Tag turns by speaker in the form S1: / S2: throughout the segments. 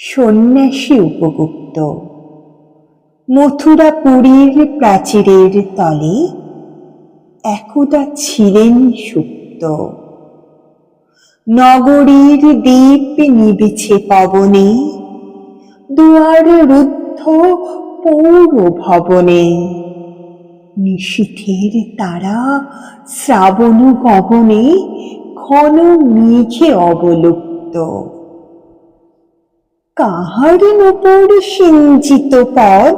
S1: সন্ন্যাসী উপগুপ্ত। মথুরাপুরীর প্রাচীরের তলে একদা ছিলেন সুপ্ত। নগরীর দীপ নিবেছে পবনে, দুয়ার রুদ্ধ পৌর ভবনে। নিশীথের তারা শ্রাবণ গগনে ঘন মেঘে অবলুপ্ত। কাহার নূপুর সিঞ্চিত পদ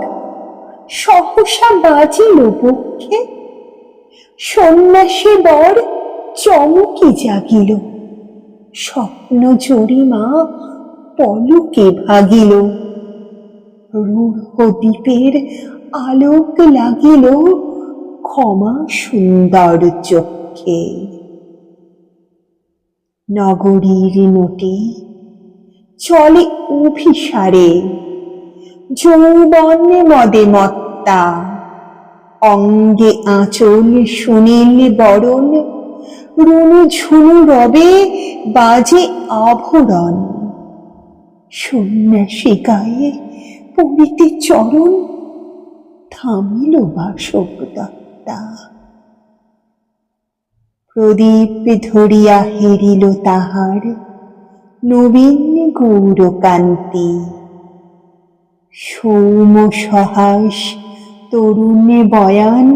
S1: সহসা বাজিল বক্ষে। সন্ন্যাসী বর চমকে জাগিল, স্বপ্ন জরিমা পলকে ভাগিল। রূঢ় দ্বীপের আলোক লাগিল ক্ষমা সুন্দর চক্ষে। নগরীর নটে চলে অভিসারে, যৌবন মদে মত্তা। অঙ্গে আঁচল সুনীল বরণ, রুনু ঝুনু রবে বাজে আভরণ। সন্ন্যাসী গায়ে পড়িতে চরণ, থামিল বাসক দত্তা। প্রদীপ ধরিয়া হেরিল তাহার নবীন গৌরকান্তি। সৌম সহাস তরুণ বয়ান,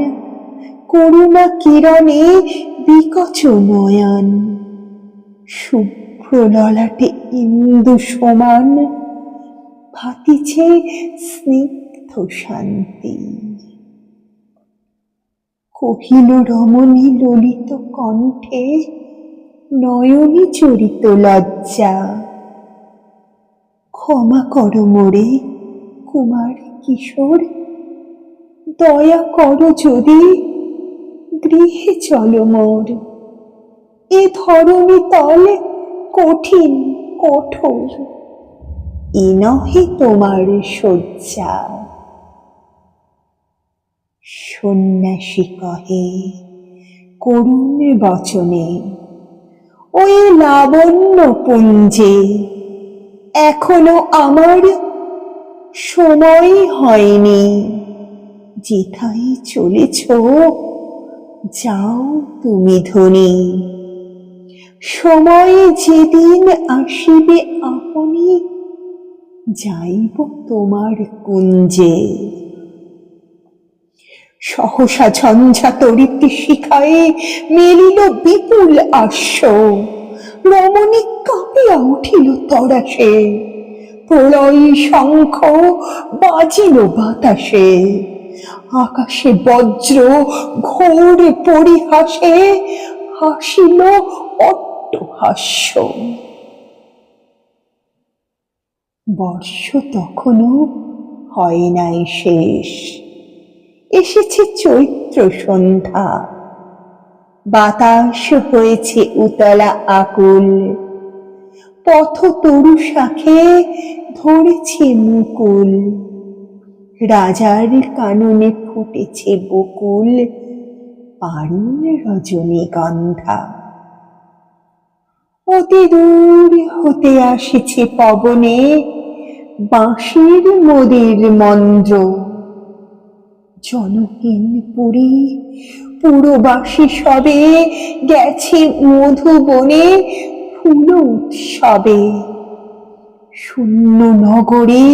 S1: করুণা কিরণে বিকচ নয়ন। শুভ্র ললাটে ইন্দু সমান, ভাতিছে স্নিগ্ধ শান্তি। কহিল রমণী ললিত কণ্ঠে, নয়নে চরিত লজ্জা। ক্ষমা কর মোরে কুমার কিশোর, দয়া কর যদি গৃহে চলো মোর। এ ধরণী তল কঠিন কঠোর, এ নহে তোমার শয্যা। সন্ন্যাসী কহে করুণ বচনে, ওই লাবণ্য পুঞ্জে এখনো আমার সময় হয়নি। যেথায় চলেছ যাও তুমি ধনী, সময় যেদিন আসিবে আপনি যাইব তোমার কুঞ্জে। সহসা ঝঞ্ঝা তড়িৎ শিখায় মেলিল বিপুল আশ্ব। রমণী কাঁপিয়া উঠিল তরাসে, প্রলয় শঙ্খ বাজিল বাতাসে। আকাশে বজ্র ঘোর পরিহাসে, হাসিল অট্টহাস্য। বর্ষ তখনও হয় নাই শেষ, এসেছে চৈত্র সন্ধ্যা। বাতাস হয়েছে উতলা আকুল, পথ তরু শাখে ধরেছে মুকুল। রাজার কাননে ফুটেছে বকুল, পারুল রজনীগন্ধা। অতি দূর হতে আসিছে পবনে বাঁশির মদির মন্দ্র। জনহীন পুরী পুরবাসী সবে গেছে মধুবনে ফুল উৎসবে। শূন্য নগরে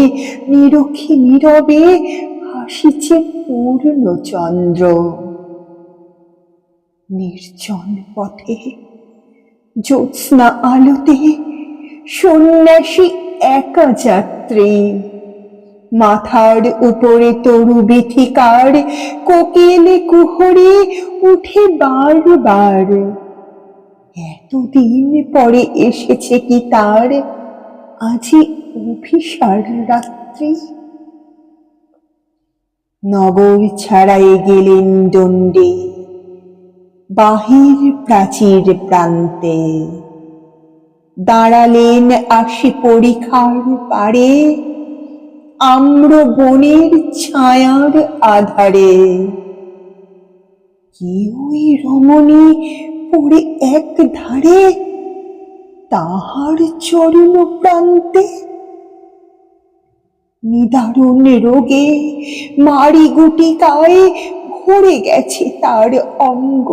S1: নিরখী নীরবে হাসিছে পূর্ণচন্দ্র। নির্জন পথে জ্যোৎস্না আলোতে সন্ন্যাসী একা যাত্রী। মাথার উপরে তরু বিথিকার, কোকিল কুহরে উঠে বারবার। এতদিন পরে এসেছে কি তার আজি অভিসার রাত্রি। নগর ছাড়াই গেলেন দণ্ডে বাহির প্রাচীর প্রান্তে। দাঁড়ালেন আসি পরিখার পারে, আম্র বনের ছায়ার আধারে। কেউই রমণী পড়ে এক ধারে, তাহার চরণ প্রান্তে নিদারুণ রোগে মারি গুটিকায় ভরে গেছে তার অঙ্গ,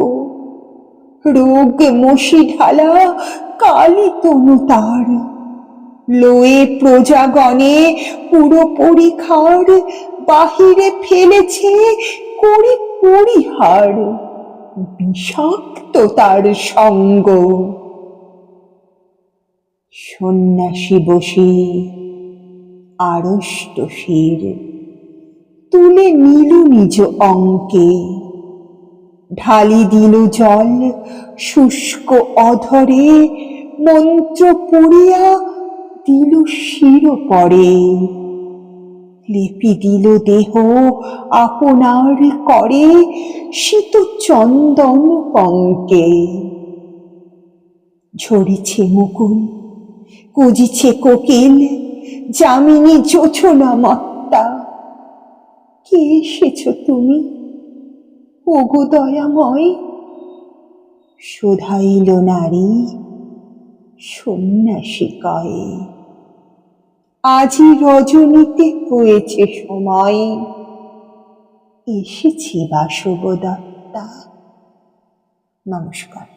S1: রোগ মশি ঢালা কালী তনু তার, লয়ে প্রজাগণে পুরো পরিখার বাহিরে ফেলেছে করে পরিহার, বিষাক্ত তার সঙ্গ। সন্ন্যাসী বসে আড়ষ্ট শির তুলে নিল নিজ অঙ্কে, ঢালি দিল জল শুষ্ক অধরে, মন্ত্র পড়িয়া দিল শির পরে, লেপি দিল দেহ আপনার করে শীত চন্দন পঙ্কে। ঝরিছে মুকুল কুজিছে কোকিল, যামিনী জোছনা মত্তা, কে এসেছ তুমি ওগো দয়াময়? শোধাইল নারী সন্ন্যাসী কয়ে, আজি রজনীতে হয়েছে সময়, এসেছি বাসবদত্তা। নমস্কার।